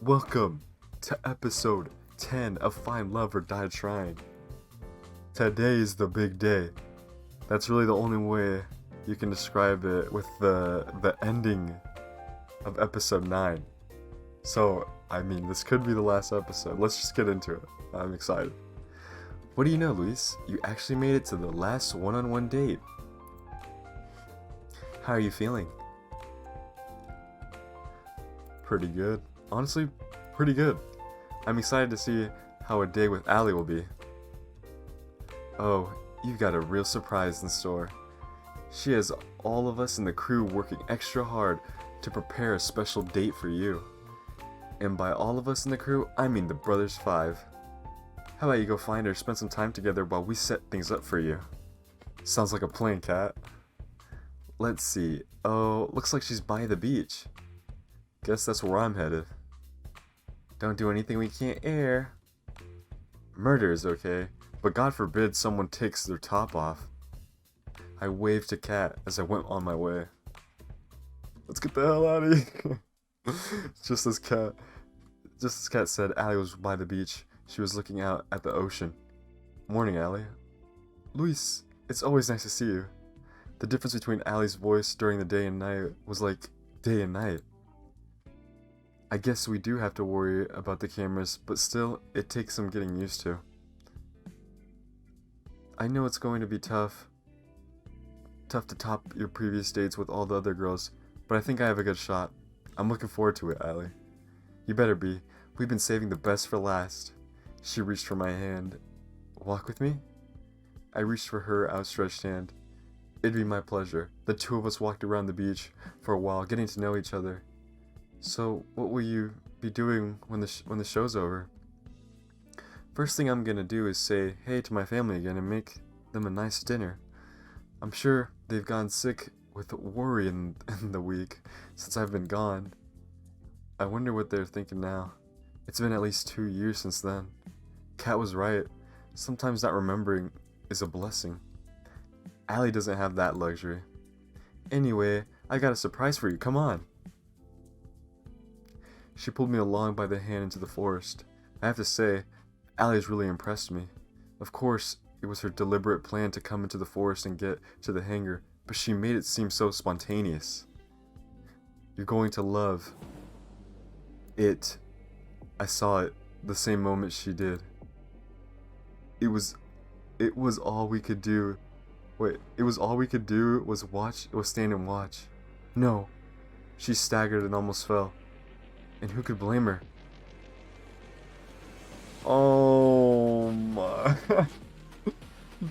Welcome to episode 10 of Find Love or Die Trying. Today is the big day. That's really the only way you can describe it with the ending of episode 9. So, this could be the last episode. Let's just get into it. I'm excited. What do you know, Luis? You actually made it to the last one-on-one date. How are you feeling? Pretty good. Honestly, pretty good. I'm excited to see how a day with Allie will be. Oh, you've got a real surprise in store. She has all of us in the crew working extra hard to prepare a special date for you. And by all of us in the crew, I mean the Brothers 5. How about you go find her, spend some time together while we set things up for you? Sounds like a plan, Kat. Let's see. Oh, looks like she's by the beach. Guess that's where I'm headed. Don't do anything we can't air. Murder is okay, but God forbid someone takes their top off. I waved to Kat as I went on my way. Let's get the hell out of here. Just as Kat said, Allie was by the beach. She was looking out at the ocean. Morning, Allie. Luis, it's always nice to see you. The difference between Allie's voice during the day and night was like day and night. I guess we do have to worry about the cameras, but still, it takes some getting used to. I know it's going to be tough to top your previous dates with all the other girls, but I think I have a good shot. I'm looking forward to it, Allie. You better be. We've been saving the best for last. She reached for my hand. Walk with me? I reached for her outstretched hand. It'd be my pleasure. The two of us walked around the beach for a while, getting to know each other. So, what will you be doing when the show's over? First thing I'm gonna do is say hey to my family again and make them a nice dinner. I'm sure they've gone sick with worry in the week since I've been gone. I wonder what they're thinking now. It's been at least 2 years since then. Kat was right. Sometimes not remembering is a blessing. Allie doesn't have that luxury. Anyway, I got a surprise for you. Come on. She pulled me along by the hand into the forest. I have to say, Allie's really impressed me. Of course, it was her deliberate plan to come into the forest and get to the hangar, but she made it seem so spontaneous. You're going to love it. I saw it the same moment she did. It was all we could do. It was all we could do was stand and watch. No. She staggered and almost fell. And who could blame her? Oh my.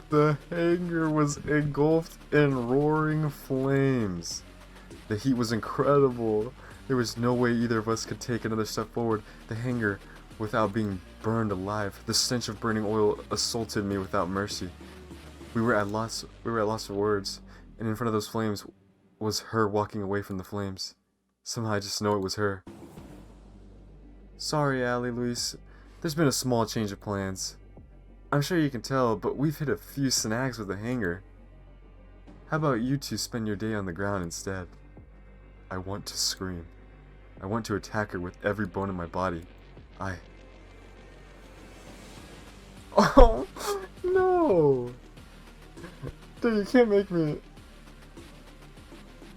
The hangar was engulfed in roaring flames. The heat was incredible. There was no way either of us could take another step forward. The hangar without being burned alive. The stench of burning oil assaulted me without mercy. We were at loss for words, and in front of those flames was her walking away from the flames. Somehow I just know it was her. Sorry, Allie, Luis. There's been a small change of plans. I'm sure you can tell, but we've hit a few snags with the hangar. How about you two spend your day on the ground instead? I want to scream. I want to attack her with every bone in my body. Oh, no! Dude, you can't make me...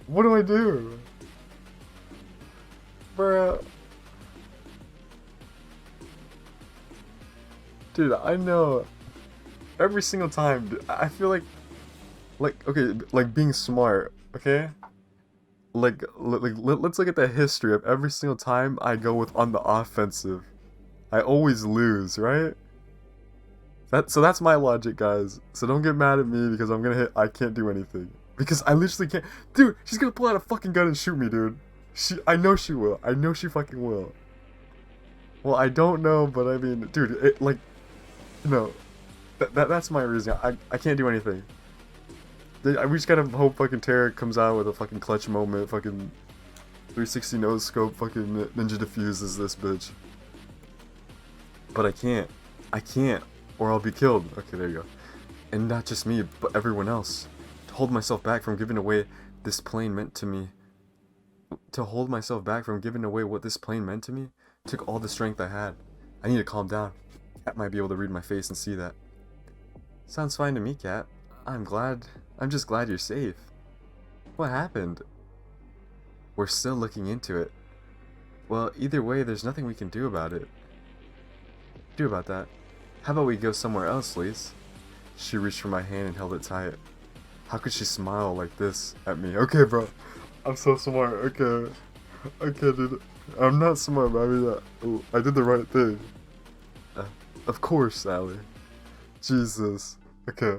What do I do? Bruh... Dude, I know every single time, I feel like being smart, okay? Let's look at the history of every single time I go on the offensive. I always lose, right? So that's my logic, guys. So don't get mad at me because I can't do anything. Because I literally can't. Dude, she's gonna pull out a fucking gun and shoot me, dude. I know she will. I know she fucking will. Well, I don't know, but I mean, dude, no, that's my reason. I can't do anything. We just gotta hope fucking Tara comes out with a fucking clutch moment, fucking 360 nose scope, fucking ninja diffuses this bitch. But I can't, or I'll be killed. Okay, there you go. And not just me, but everyone else. To hold myself back from giving away this plane meant to me. To hold myself back from giving away what this plane meant to me, Took all the strength I had. I need to calm down. Cat might be able to read my face and see that. Sounds fine to me, Cat. I'm just glad you're safe. What happened? We're still looking into it. Well, either way, there's nothing we can do about it. Do about that. How about we go somewhere else, Lise? She reached for my hand and held it tight. How could she smile like this at me? Okay, bro. I'm so smart. Okay. Okay, dude. I'm not smart, but I mean, I did the right thing. Of course, Allie. Jesus. Okay.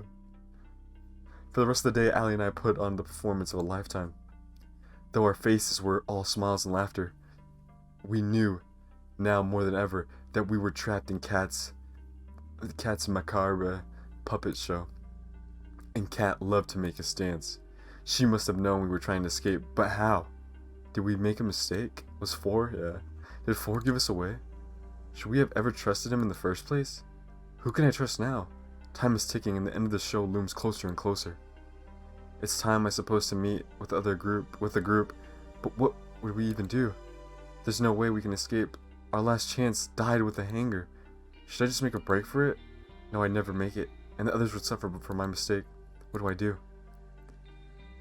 For the rest of the day, Allie and I put on the performance of a lifetime. Though our faces were all smiles and laughter, we knew, now more than ever, that we were trapped in Cat's macabre puppet show. And Cat loved to make us dance. She must have known we were trying to escape, but how? Did we make a mistake? Was 4? Yeah. Did 4 give us away? Should we have ever trusted him in the first place? Who can I trust now? Time is ticking and the end of the show looms closer and closer. It's time, I suppose, to meet with the group, but what would we even do? There's no way we can escape. Our last chance died with the hanger. Should I just make a break for it? No, I'd never make it, and the others would suffer for my mistake. What do I do?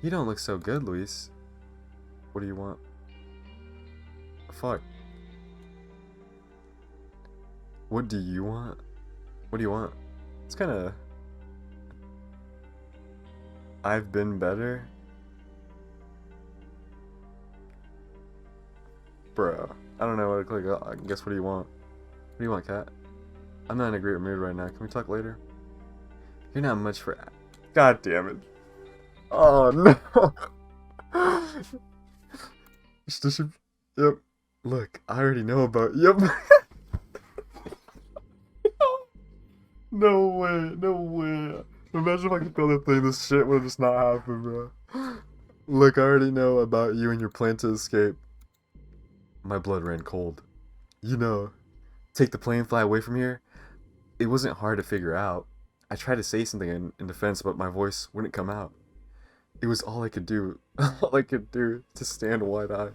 You don't look so good, Luis. What do you want? Fuck. What do you want? What do you want? It's kinda... I've been better? Bruh. I don't know what to click. I guess what do you want? What do you want, Cat? I'm not in a great mood right now. Can we talk later? You're not much for... God damn it. Oh no. Yep. Look, I already know about... Yep. No way, no way. Imagine if I could tell the thing, this shit would just not happen, bro. Look, I already know about you and your plan to escape. My blood ran cold. You know, take the plane, fly away from here. It wasn't hard to figure out. I tried to say something in defense, but my voice wouldn't come out. It was all I could do. All I could do to stand wide-eyed.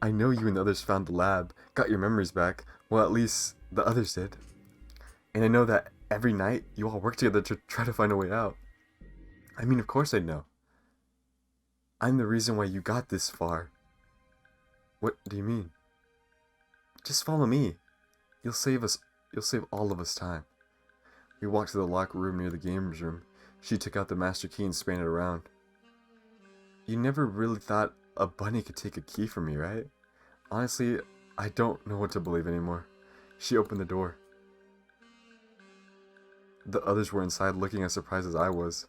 I know you and the others found the lab, got your memories back. Well, at least the others did. And I know that every night you all work together to try to find a way out. I mean, of course I know. I'm the reason why you got this far. What do you mean? Just follow me. You'll save all of us time. We walked to the locker room near the games room. She took out the master key and span it around. You never really thought a bunny could take a key from me, right? Honestly, I don't know what to believe anymore. She opened the door. The others were inside looking as surprised as I was.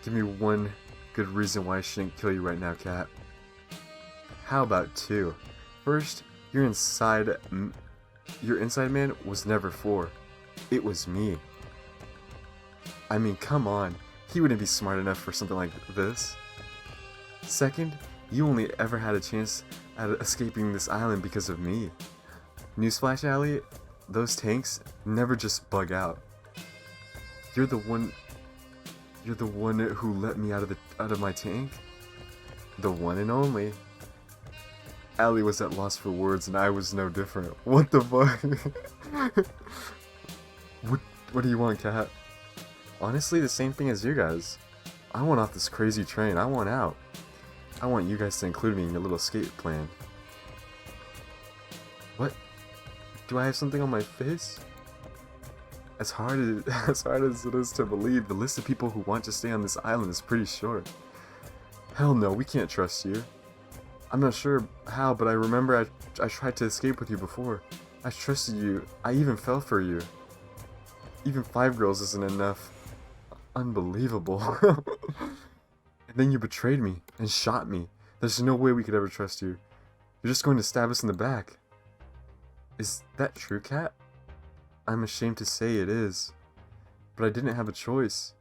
Give me one good reason why I shouldn't kill you right now, Cat. How about 2? First, your inside man was never 4. It was me. I mean, come on. He wouldn't be smart enough for something like this. Second, you only ever had a chance at escaping this island because of me. Newsflash, Allie, those tanks never just bug out. You're the one who let me out of my tank. The one and only. Allie was at loss for words and I was no different. What the fuck? What do you want, Cat? Honestly, the same thing as you guys. I want off this crazy train. I want out. I want you guys to include me in your little escape plan. What? Do I have something on my face? As hard as it is to believe, the list of people who want to stay on this island is pretty short. Hell no, we can't trust you. I'm not sure how, but I remember I tried to escape with you before. I trusted you. I even fell for you. Even 5 girls isn't enough. Unbelievable. And then you betrayed me and shot me. There's no way we could ever trust you. You're just going to stab us in the back. Is that true, Cat? I'm ashamed to say it is. But I didn't have a choice.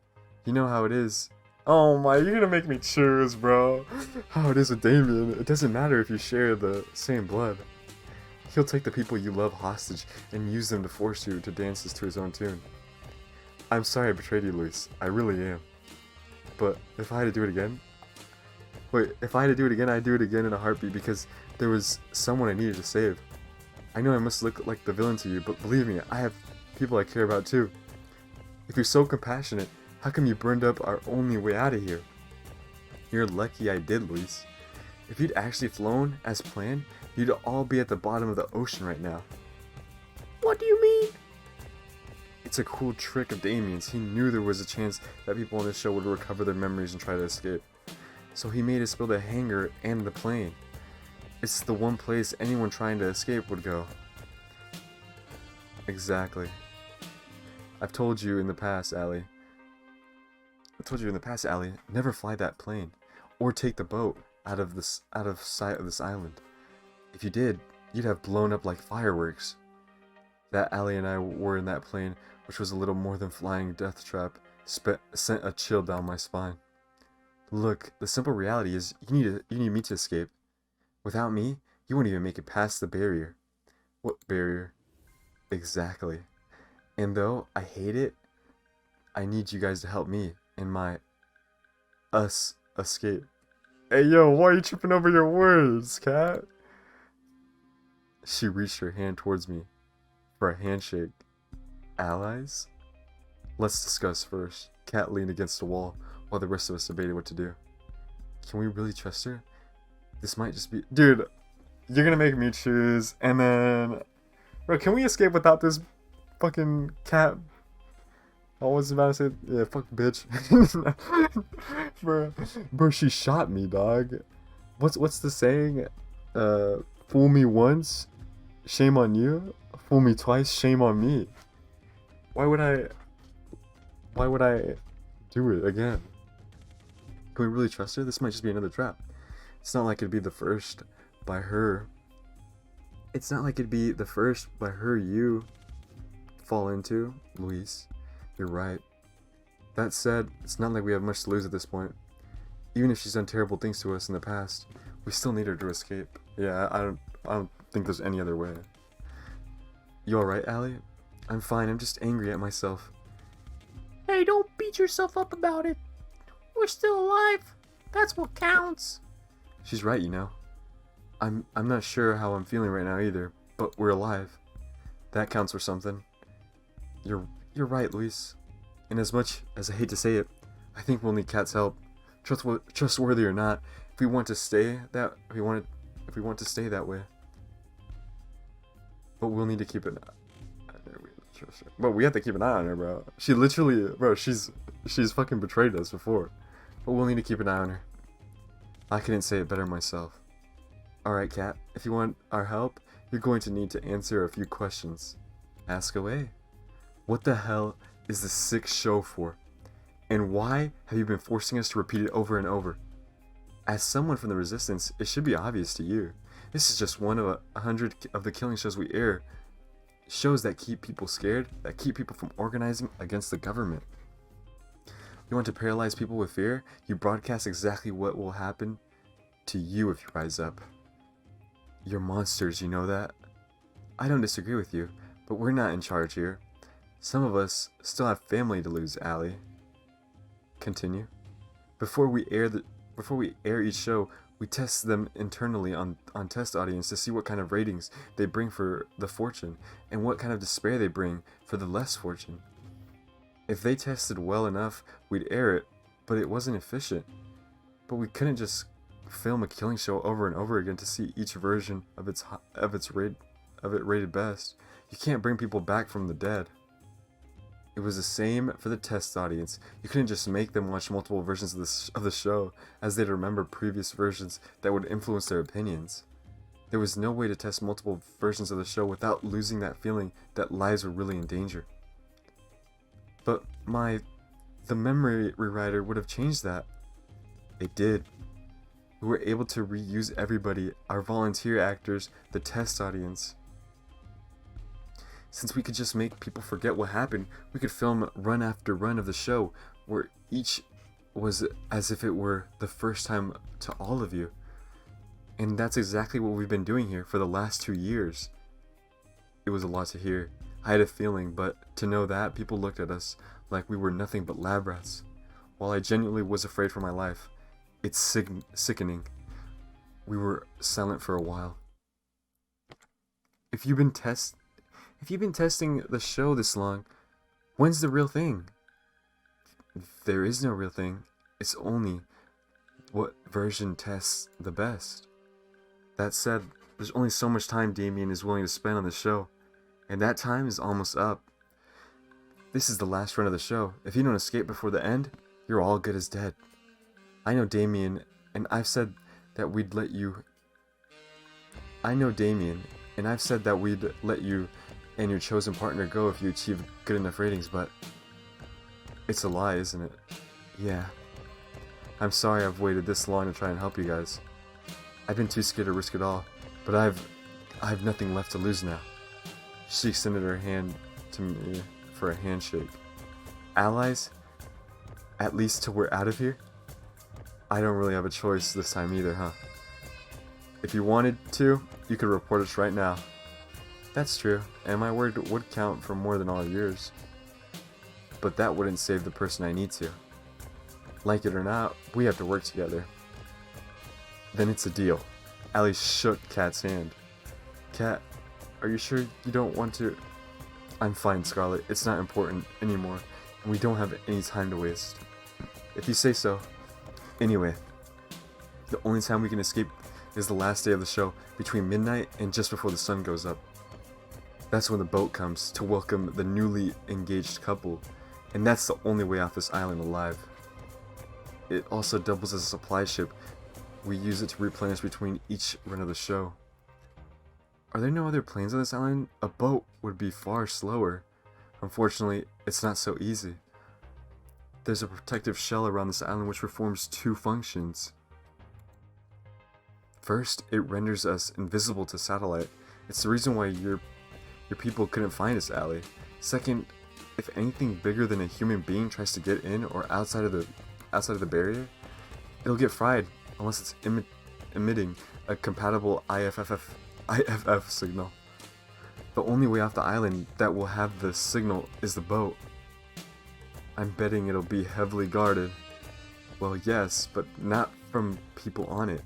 You know how it is. Oh my, you're gonna make me choose, bro. How it is with Damien. It doesn't matter if you share the same blood. He'll take the people you love hostage and use them to force you to dances to his own tune. I'm sorry I betrayed you, Luis. I really am. But if I had to do it again... Wait, if I had to do it again, I'd do it again in a heartbeat because there was someone I needed to save. I know I must look like the villain to you, but believe me, I have people I care about too. If you're so compassionate, how come you burned up our only way out of here? You're lucky I did, Luis. If you'd actually flown as planned, you'd all be at the bottom of the ocean right now. What do you mean? It's a cool trick of Damien's. He knew there was a chance that people on the show would recover their memories and try to escape. So he made us build a hangar and the plane. It's the one place anyone trying to escape would go. Exactly. I've told you in the past, Allie. Never fly that plane, or take the boat out of sight of this island. If you did, you'd have blown up like fireworks. That Allie and I were in that plane, which was a little more than flying death trap, sent a chill down my spine. Look, the simple reality is you need me to escape. Without me, you won't even make it past the barrier. What barrier? Exactly. And though I hate it, I need you guys to help me and us escape. Hey yo, why are you tripping over your words, Cat? She reached her hand towards me for a handshake. Allies? Let's discuss first. Cat leaned against the wall while the rest of us debated what to do. Can we really trust her? This might just be... Dude, you're gonna make me choose, and then... Bro, can we escape without this fucking cat? I was about to say, yeah, fuck bitch. Bro, she shot me, dog. What's the saying? Fool me once, shame on you. Fool me twice, shame on me. Why would I do it again? Can we really trust her? This might just be another trap. It's not like it'd be the first by her. You fall into, Luis. You're right. That said, it's not like we have much to lose at this point. Even if she's done terrible things to us in the past, we still need her to escape. Yeah, I don't think there's any other way. You alright, Allie? I'm fine, I'm just angry at myself. Hey, don't beat yourself up about it. We're still alive. That's what counts. She's right, you know. I'm not sure how I'm feeling right now either, but we're alive. That counts for something. You're right, Luis. And as much as I hate to say it, I think we'll need Cat's help. Trustworthy or not, if we want to stay that way. But we'll need to keep an eye. But we have to keep an eye on her, bro. She literally, bro, she's fucking betrayed us before. But we'll need to keep an eye on her. I couldn't say it better myself. Alright, Cat, if you want our help, you're going to need to answer a few questions. Ask away. What the hell is this sick show for? And why have you been forcing us to repeat it over and over? As someone from the Resistance, it should be obvious to you. This is just one of 100 of the killing shows we air. Shows that keep people scared, that keep people from organizing against the government. You want to paralyze people with fear? You broadcast exactly what will happen to you if you rise up. You're monsters, you know that? I don't disagree with you, but we're not in charge here. Some of us still have family to lose, Allie. Continue. Before we air each show, we test them internally on test audience to see what kind of ratings they bring for the fortune and what kind of despair they bring for the less fortune. If they tested well enough, we'd air it, but it wasn't efficient. But we couldn't just film a killing show over and over again to see each version of it rated best. You can't bring people back from the dead. It was the same for the test audience. You couldn't just make them watch multiple versions of the show, as they'd remember previous versions that would influence their opinions. There was no way to test multiple versions of the show without losing that feeling that lives were really in danger. But the memory rewriter would have changed that. It did. We were able to reuse everybody, our volunteer actors, the test audience. Since we could just make people forget what happened, we could film run after run of the show, where each was as if it were the first time to all of you. And that's exactly what we've been doing here for the last 2 years. It was a lot to hear. I had a feeling, but to know that people looked at us like we were nothing but lab rats. While I genuinely was afraid for my life, it's sickening. We were silent for a while. if you've been testing the show this long, when's the real thing? There is no real thing. It's only what version tests the best. That said, there's only so much time Damien is willing to spend on the show, and that time is almost up. This is the last run of the show. If you don't escape before the end, you're all good as dead. I know Damien, and I've said that we'd let you and your chosen partner go if you achieve good enough ratings, but it's a lie, isn't it? Yeah. I'm sorry I've waited this long to try and help you guys. I've been too scared to risk it all, but I have nothing left to lose now. She extended her hand to me for a handshake. Allies? At least till we're out of here? I don't really have a choice this time either, huh? If you wanted to, you could report us right now. That's true, and my word would count for more than all yours. But that wouldn't save the person I need to. Like it or not, we have to work together. Then it's a deal. Allie shook Kat's hand. Kat, are you sure you don't want to? I'm fine, Scarlet. It's not important anymore, and we don't have any time to waste. If you say so. Anyway, the only time we can escape is the last day of the show, between midnight and just before the sun goes up. That's when the boat comes to welcome the newly engaged couple, and that's the only way off this island alive. It also doubles as a supply ship. We use it to replenish between each run of the show. Are there no other planes on this island? A boat would be far slower. Unfortunately, it's not so easy. There's a protective shell around this island which performs two functions. First, it renders us invisible to satellite. It's the reason why your people couldn't find us, Allie. Second, if anything bigger than a human being tries to get in or outside of the barrier, it'll get fried unless it's emitting a compatible IFF signal. The only way off the island that will have the signal is the boat. I'm betting it'll be heavily guarded. Well, yes, but not from people on it.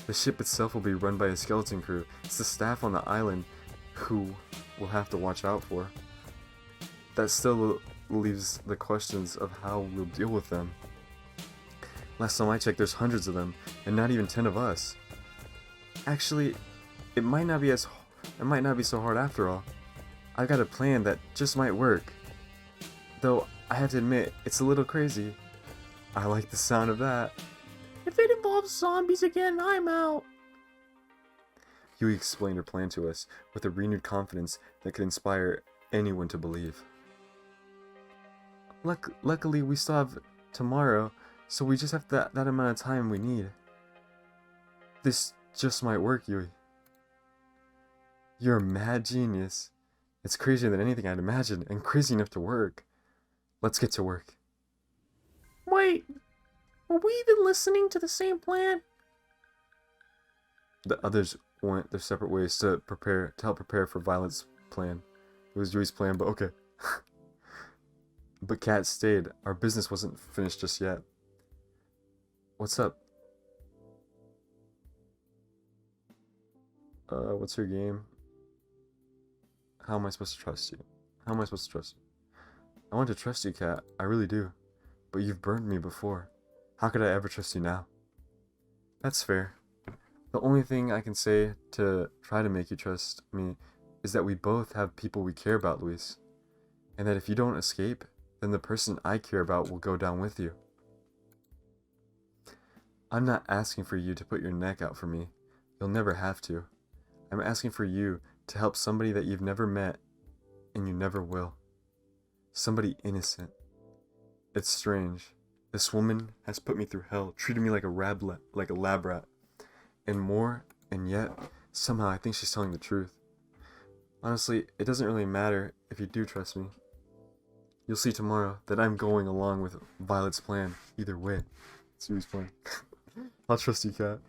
The ship itself will be run by a skeleton crew. It's the staff on the island who we'll have to watch out for. That still leaves the questions of how we'll deal with them. Last time I checked, there's hundreds of them, and not even 10 of us. Actually, it might not be so hard after all. I've got a plan that just might work. Though, I have to admit, it's a little crazy. I like the sound of that. If it involves zombies again, I'm out. Huey explained her plan to us with a renewed confidence that could inspire anyone to believe. Luckily, we still have tomorrow, so we just have that amount of time we need. This just might work, Huey. You're a mad genius. It's crazier than anything I'd imagined, and crazy enough to work. Let's get to work. Wait, were we even listening to the same plan? The others went their separate ways to help prepare for Violet's plan. It was Huey's plan, but okay. But Kat stayed. Our business wasn't finished just yet. What's up? What's your game? How am I supposed to trust you? How am I supposed to trust you? I want to trust you, Kat. I really do. But you've burned me before. How could I ever trust you now? That's fair. The only thing I can say to try to make you trust me is that we both have people we care about, Luis. And that if you don't escape, then the person I care about will go down with you. I'm not asking for you to put your neck out for me. You'll never have to. I'm asking for you to help somebody that you've never met and you never will. Somebody innocent. It's strange. This woman has put me through hell, treated me like a lab rat. And yet, somehow I think she's telling the truth. Honestly, it doesn't really matter if you do trust me. You'll see tomorrow that I'm going along with Violet's plan, either way. It's Huey's plan. I'll trust you, Kat.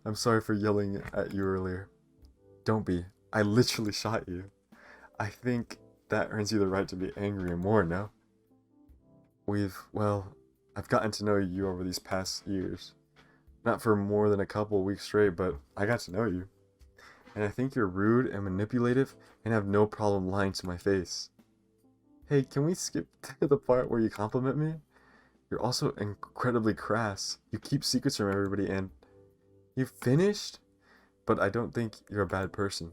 I'm sorry for yelling at you earlier. Don't be. I literally shot you. I think that earns you the right to be angry and more, no? I've gotten to know you over these past years. Not for more than a couple of weeks straight, but I got to know you. and I think you're rude and manipulative and have no problem lying to my face. Hey, can we skip to the part where you compliment me? You're also incredibly crass. You keep secrets from everybody and... You finished? But I don't think you're a bad person.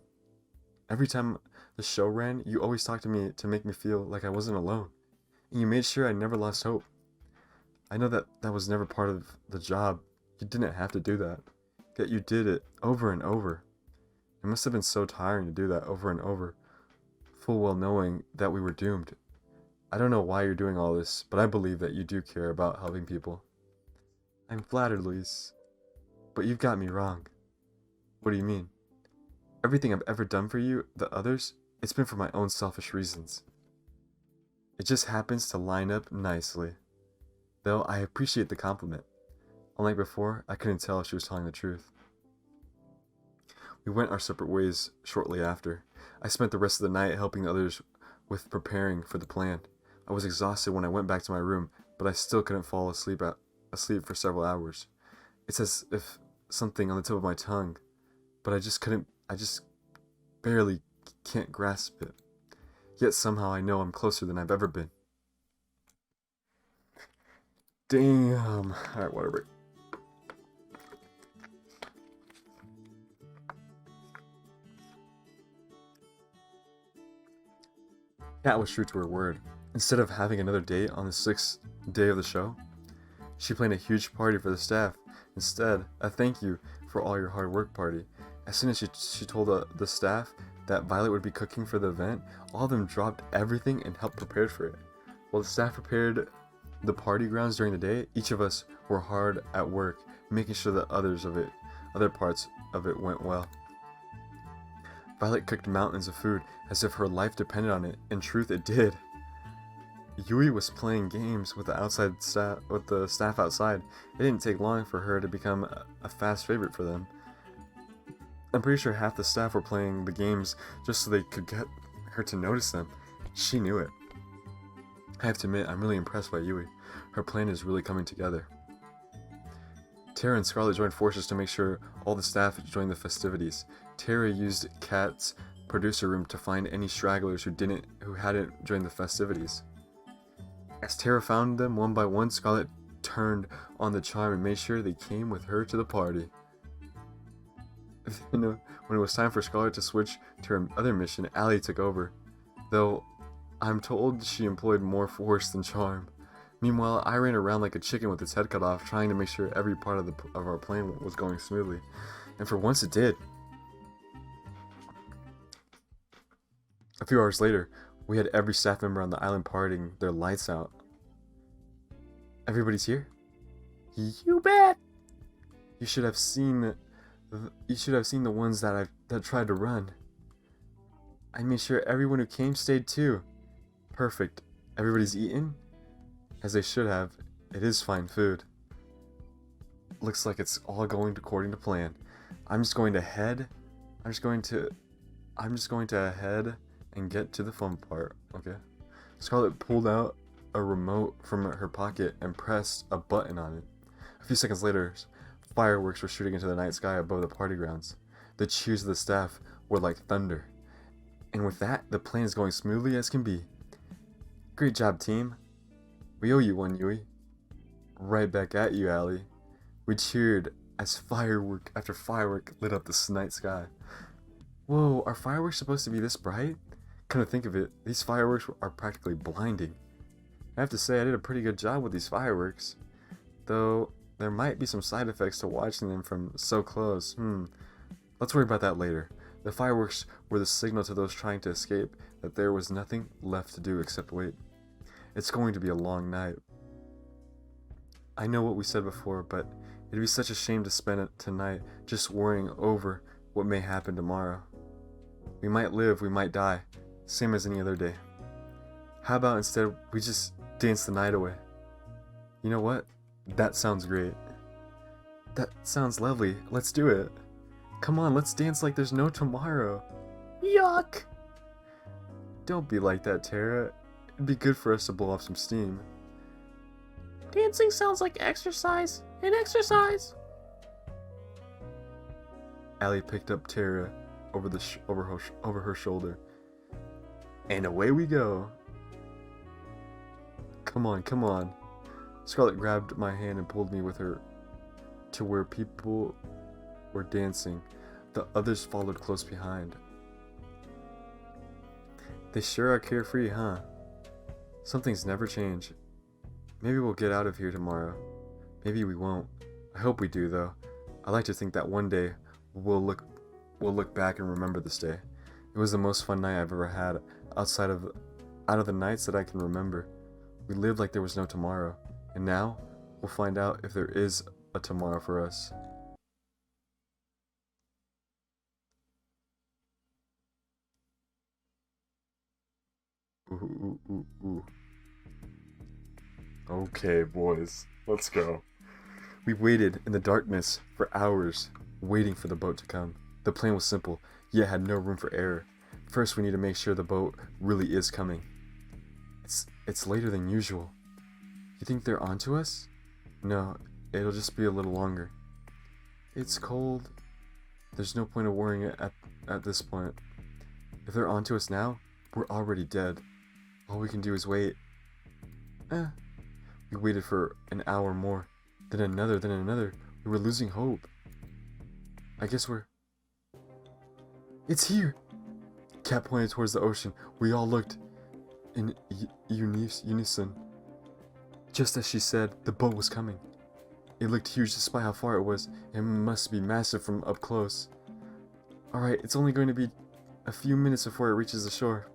Every time the show ran, you always talked to me to make me feel like I wasn't alone. And you made sure I never lost hope. I know that that was never part of the job. You didn't have to do that. Yet you did it over and over. It must have been so tiring to do that over and over, full well knowing that we were doomed. I don't know why you're doing all this, but I believe that you do care about helping people. I'm flattered, Luis. But you've got me wrong. What do you mean? Everything I've ever done for you, the others, it's been for my own selfish reasons. It just happens to line up nicely. Though I appreciate the compliment. Unlike before, I couldn't tell if she was telling the truth. We went our separate ways shortly after. I spent the rest of the night helping the others with preparing for the plan. I was exhausted when I went back to my room, but I still couldn't fall asleep for several hours. It's as if something on the tip of my tongue, but I just barely can't grasp it. Yet somehow I know I'm closer than I've ever been. Damn. Alright, whatever. Kat was true to her word. Instead of having another date on the 6th day of the show, she planned a huge party for the staff. Instead, a thank you for all your hard work party. As soon as she told the staff that Violet would be cooking for the event, all of them dropped everything and helped prepare for it. While the staff prepared the party grounds during the day, each of us were hard at work, making sure that other parts of it went well. Violet cooked mountains of food as if her life depended on it. In truth, it did. Yui was playing games with the staff outside. It didn't take long for her to become a fast favorite for them. I'm pretty sure half the staff were playing the games just so they could get her to notice them. She knew it. I have to admit, I'm really impressed by Yui. Her plan is really coming together. Tara and Scarlet joined forces to make sure all the staff joined the festivities. Tara used Kat's producer room to find any stragglers who hadn't joined the festivities. As Tara found them one by one, Scarlet turned on the charm and made sure they came with her to the party. When it was time for Scarlet to switch to her other mission, Allie took over, though I'm told she employed more force than charm. Meanwhile, I ran around like a chicken with its head cut off, trying to make sure every part of our plan was going smoothly. And for once it did. A few hours later, we had every staff member on the island partying their lights out. Everybody's here? You bet. You should have seen the ones that tried to run. I made sure everyone who came stayed too. Perfect. Everybody's eaten? As they should have. It is fine food. Looks like it's all going according to plan. I'm just going to head and get to the fun part, okay? Scarlet pulled out a remote from her pocket and pressed a button on it. A few seconds later, fireworks were shooting into the night sky above the party grounds. The cheers of the staff were like thunder. And with that, the plan is going smoothly as can be. Great job, team. We owe you one, Yui. Right back at you, Allie. We cheered as firework after firework lit up the night sky. Whoa, are fireworks supposed to be this bright? Come to think of it, these fireworks are practically blinding. I have to say I did a pretty good job with these fireworks. Though, there might be some side effects to watching them from so close. Let's worry about that later. The fireworks were the signal to those trying to escape that there was nothing left to do except wait. It's going to be a long night. I know what we said before, but it'd be such a shame to spend it tonight just worrying over what may happen tomorrow. We might live, we might die, same as any other day. How about instead we just dance the night away? You know what? That sounds great. That sounds lovely. Let's do it. Come on, let's dance like there's no tomorrow. Yuck. Don't be like that, Tara. It'd be good for us to blow off some steam. Dancing sounds like exercise. And exercise. Allie picked up Tara over her shoulder. And away we go. Come on, come on. Scarlet grabbed my hand and pulled me with her to where people were dancing. The others followed close behind. They sure are carefree, huh? Some things never change. Maybe we'll get out of here tomorrow. Maybe we won't. I hope we do, though. I like to think that one day we'll look back and remember this day. It was the most fun night I've ever had out of the nights that I can remember. We lived like there was no tomorrow, and now we'll find out if there is a tomorrow for us. Ooh, ooh, ooh, ooh. Okay, boys, let's go. We waited in the darkness for hours, waiting for the boat to come. The plan was simple, yet had no room for error. First, we need to make sure the boat really is coming. It's later than usual. You think they're onto us? No, it'll just be a little longer. It's cold. There's no point of worrying at this point. If they're onto us now, we're already dead. All we can do is wait. We waited for an hour more. Then another. We were losing hope. I guess It's here! Cat pointed towards the ocean. We all looked in unison. Just as she said, the boat was coming. It looked huge despite how far it was. It must be massive from up close. Alright, it's only going to be a few minutes before it reaches the shore.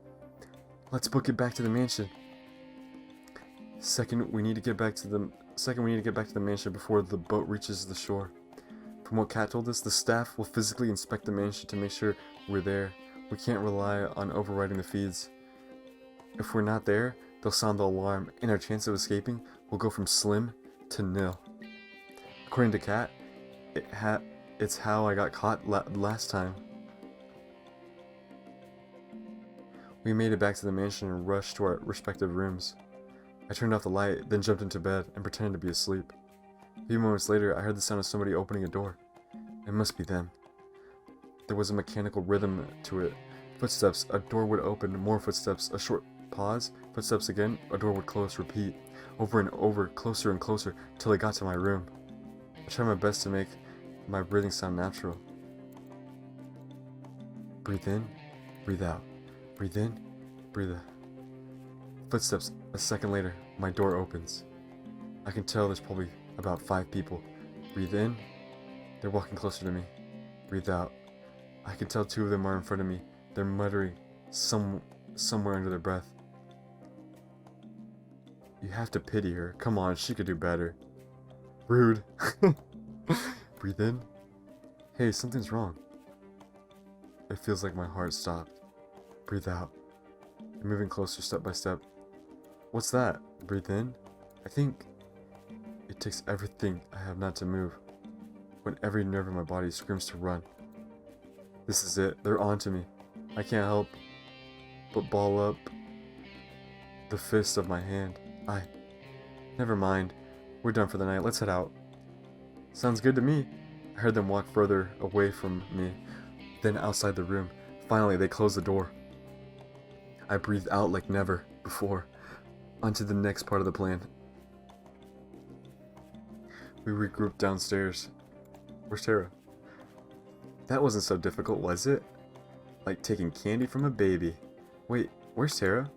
Let's book it back to the mansion. Second, we need to get back to the mansion before the boat reaches the shore. From what Kat told us, the staff will physically inspect the mansion to make sure we're there. We can't rely on overriding the feeds. If we're not there, they'll sound the alarm, and our chance of escaping will go from slim to nil. According to Kat, it's how I got caught last time. We made it back to the mansion and rushed to our respective rooms. I turned off the light, then jumped into bed and pretended to be asleep. A few moments later, I heard the sound of somebody opening a door. It must be them. There was a mechanical rhythm to it. Footsteps, a door would open, more footsteps, a short pause, footsteps again, a door would close, repeat, over and over, closer and closer, till it got to my room. I tried my best to make my breathing sound natural. Breathe in, breathe out. Breathe in, breathe out. Footsteps, a second later, my door opens. I can tell there's probably about 5 people. Breathe in, they're walking closer to me. Breathe out. I can tell 2 of them are in front of me. They're muttering somewhere under their breath. You have to pity her. Come on, she could do better. Rude. Breathe in. Hey, something's wrong. It feels like my heart stopped. Breathe out. You're moving closer step by step. What's that? Breathe in. I think it takes everything I have not to move. When every nerve in my body screams to run. This is it. They're onto me. I can't help but ball up the fist of my hand. Never mind. We're done for the night. Let's head out. Sounds good to me. I heard them walk further away from me, then outside the room. Finally, they closed the door. I breathed out like never before. Onto the next part of the plan. We regrouped downstairs. Where's Tara? That wasn't so difficult, was it? Like taking candy from a baby. Wait, where's Tara?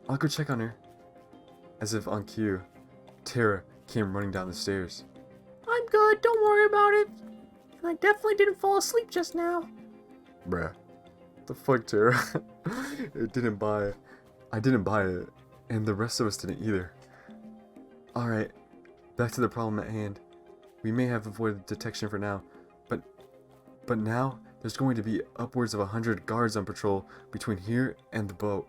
I'll go check on her. As if on cue, Tara came running down the stairs. I'm good, don't worry about it. And I definitely didn't fall asleep just now. Bruh. The fuck, Tara? I didn't buy it. And the rest of us didn't either. Alright, back to the problem at hand. We may have avoided detection for now, but now there's going to be upwards of 100 guards on patrol between here and the boat.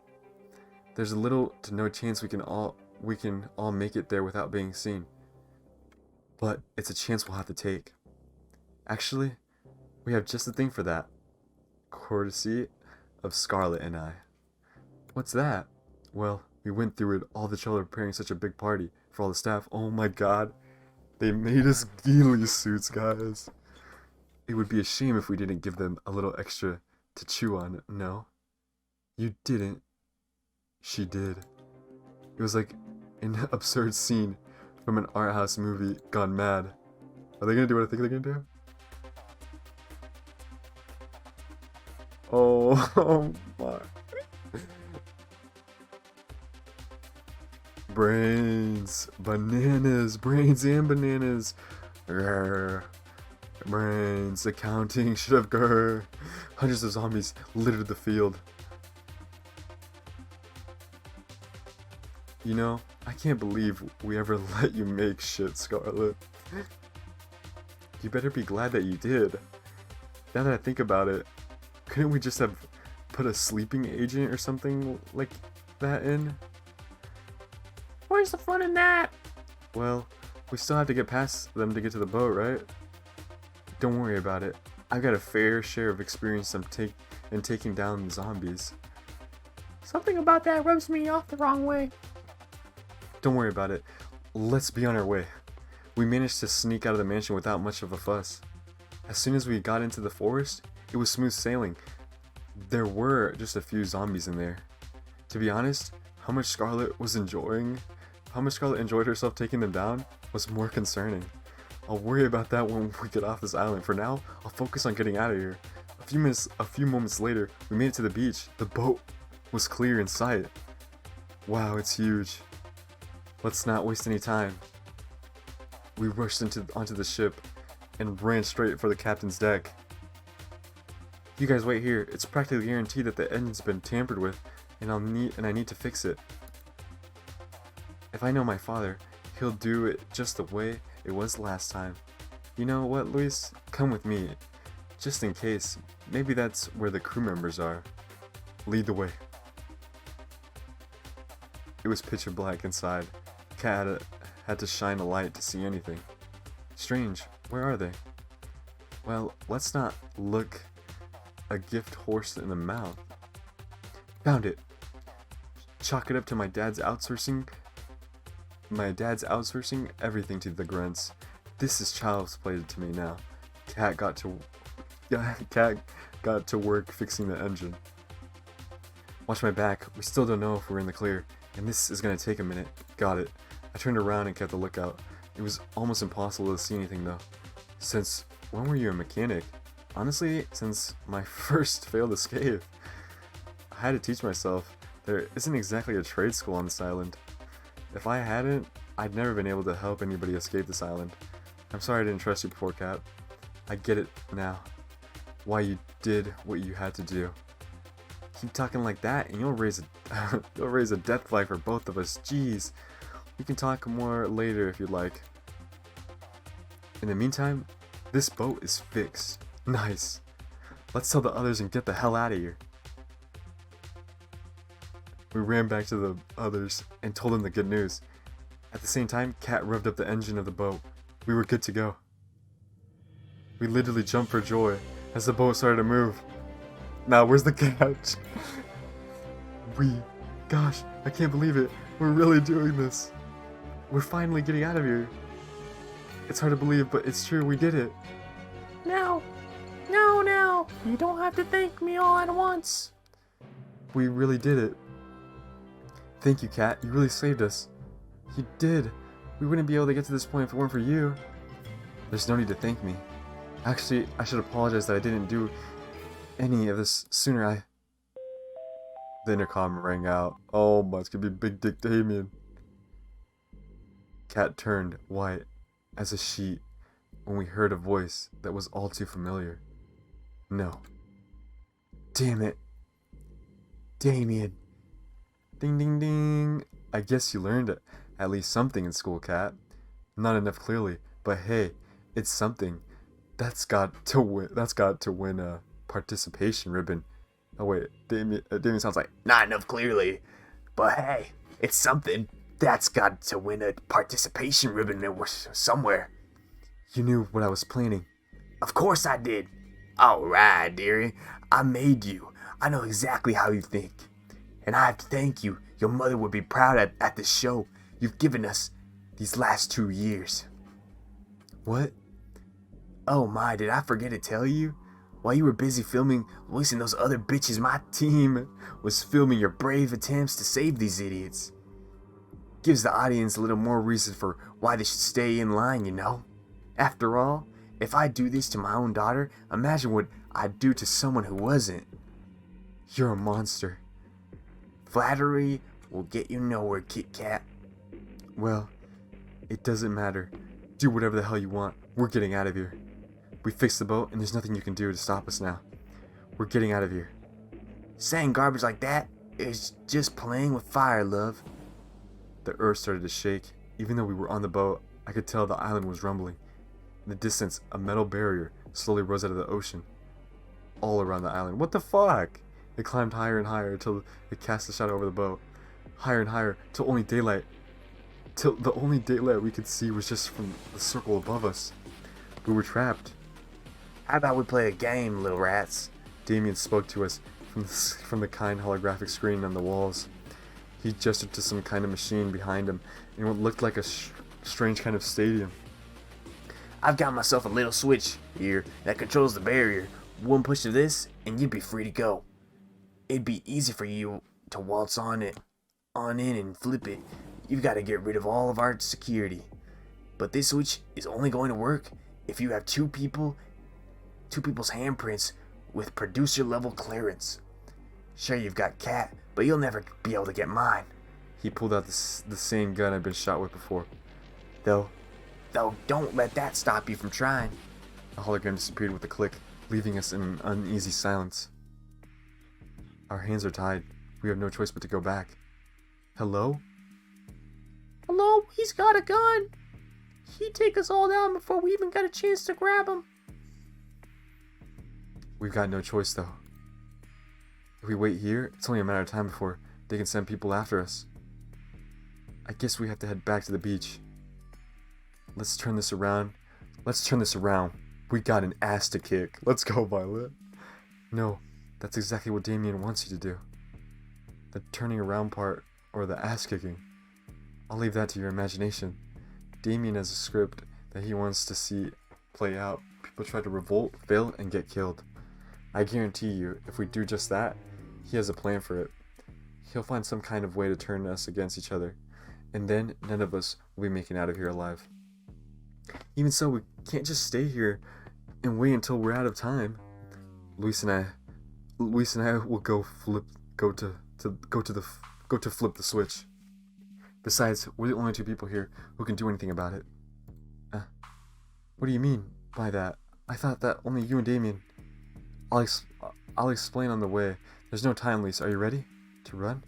There's little to no chance we can all make it there without being seen. But it's a chance we'll have to take. Actually, we have just the thing for that. Courtesy of Scarlet and I. What's that? Well, we went through it all the trouble of preparing such a big party for all the staff. Oh my god. They made us ghillie suits, guys. it would be a shame if we didn't give them a little extra to chew on, no? You didn't. She did. It was like an absurd scene from an art house movie gone mad. Are they gonna do what I think they're gonna do? Oh my. Brains. Bananas. Brains and bananas. Grr. Brains. The counting should have grr. Hundreds of zombies littered the field. You know, I can't believe we ever let you make shit, Scarlet. You better be glad that you did. Now that I think about it, couldn't we just have put a sleeping agent or something like that in? Where's the fun in that? Well, we still have to get past them to get to the boat, right? Don't worry about it. I've got a fair share of experience in taking down the zombies. Something about that rubs me off the wrong way. Don't worry about it. Let's be on our way. We managed to sneak out of the mansion without much of a fuss. As soon as we got into the forest, it was smooth sailing. There were just a few zombies in there. To be honest, how much Scarlet enjoyed herself taking them down was more concerning. I'll worry about that when we get off this island. For now, I'll focus on getting out of here. A few moments later, we made it to the beach. The boat was clear in sight. Wow, it's huge. Let's not waste any time. We rushed onto the ship and ran straight for the captain's deck. You guys wait here. It's practically guaranteed that the engine's been tampered with, and I need to fix it. If I know my father, he'll do it just the way it was last time. You know what, Luis? Come with me. Just in case. Maybe that's where the crew members are. Lead the way. It was pitch black inside. Cat had to shine a light to see anything. Strange. Where are they? Well, let's not look a gift horse in the mouth. Found it. Chalk it up to my dad's outsourcing everything to the grunts. This is child's play to me now. Cat got to work fixing the engine. Watch my back. We still don't know if we're in the clear, and this is gonna take a minute. Got it. I turned around and kept a lookout. It was almost impossible to see anything though. Since when were you a mechanic? Honestly, since my first failed escape. I had to teach myself. There isn't exactly a trade school on this island. If I hadn't, I'd never been able to help anybody escape this island. I'm sorry I didn't trust you before, Cat. I get it now. Why you did what you had to do. Keep talking like that and you'll raise a death flag for both of us. Jeez. We can talk more later if you'd like. In the meantime, this boat is fixed. Nice. Let's tell the others and get the hell out of here. We ran back to the others and told them the good news. At the same time, Cat revved up the engine of the boat. We were good to go. We literally jumped for joy as the boat started to move. Now, where's the catch? Gosh, I can't believe it. We're really doing this. We're finally getting out of here. It's hard to believe, but it's true, we did it. No. You don't have to thank me all at once. We really did it. Thank you, Cat. You really saved us. You did. We wouldn't be able to get to this point if it weren't for you. There's no need to thank me. Actually, I should apologize that I didn't do any of this sooner. The intercom rang out. Oh my, it's gonna be Big Dick Damien. Cat turned white as a sheet when we heard a voice that was all too familiar. No. Damn it. Damien. Ding ding ding. I guess you learned at least something in school, Cat. Not enough clearly, but hey, it's something. That's got to win a participation ribbon. Oh wait, Damien sounds like not enough clearly, but hey, it's something. That's got to win a participation ribbon somewhere. You knew what I was planning. Of course I did. Alright, dearie. I made you. I know exactly how you think. And I have to thank you. Your mother would be proud at the show you've given us these last 2 years. What? Oh my, did I forget to tell you? While you were busy filming Luis and those other bitches, my team was filming your brave attempts to save these idiots. Gives the audience a little more reason for why they should stay in line, you know? After all, if I do this to my own daughter, imagine what I'd do to someone who wasn't. You're a monster. Flattery will get you nowhere, Kit Kat. Well, it doesn't matter. Do whatever the hell you want. We're getting out of here. We fixed the boat, and there's nothing you can do to stop us now. We're getting out of here. Saying garbage like that is just playing with fire, love. The earth started to shake. Even though we were on the boat, I could tell the island was rumbling. In the distance, a metal barrier slowly rose out of the ocean. All around the island. What the fuck? It climbed higher and higher until it cast a shadow over the boat. Higher and higher, till only daylight. Till the only daylight we could see was just from the circle above us. We were trapped. How about we play a game, little rats? Damien spoke to us from the kind holographic screen on the walls. He gestured to some kind of machine behind him in what looked like a strange kind of stadium. I've got myself a little switch here that controls the barrier. One push of this, and you'd be free to go. It'd be easy for you to waltz on in and flip it. You've got to get rid of all of our security. But this switch is only going to work if you have two people's handprints with producer level clearance. Sure, you've got Kat, but you'll never be able to get mine. He pulled out the same gun I'd been shot with before. Though don't let that stop you from trying. The hologram disappeared with a click, leaving us in an uneasy silence. Our hands are tied. We have no choice but to go back. Hello? Hello, he's got a gun. He'd take us all down before we even got a chance to grab him. We've got no choice, though. If we wait here, it's only a matter of time before they can send people after us. I guess we have to head back to the beach. Let's turn this around. We got an ass to kick. Let's go, Violet. No, that's exactly what Damien wants you to do. The turning around part, or the ass kicking. I'll leave that to your imagination. Damien has a script that he wants to see play out. People try to revolt, fail, and get killed. I guarantee you, if we do just that, he has a plan for it. He'll find some kind of way to turn us against each other, and then none of us will be making out of here alive. Even so, we can't just stay here and wait until we're out of time. Luis and I will go flip the switch. Besides, we're the only two people here who can do anything about it. What do you mean by that? I thought that only you and Damien. I'll explain on the way. There's no time, Luis. Are you ready to run?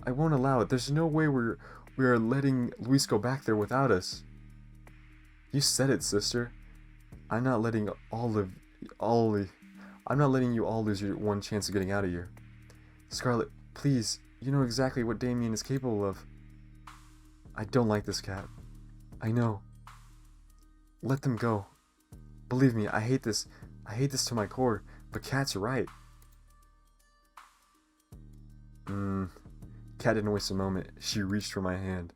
I won't allow it. There's no way we are letting Luis go back there without us. You said it, sister. I'm not letting you all lose your one chance of getting out of here. Scarlet, please, you know exactly what Damien is capable of. I don't like this cat. I know. Let them go. Believe me, I hate this. I hate this to my core, but Kat's right. Kat didn't waste a moment. She reached for my hand.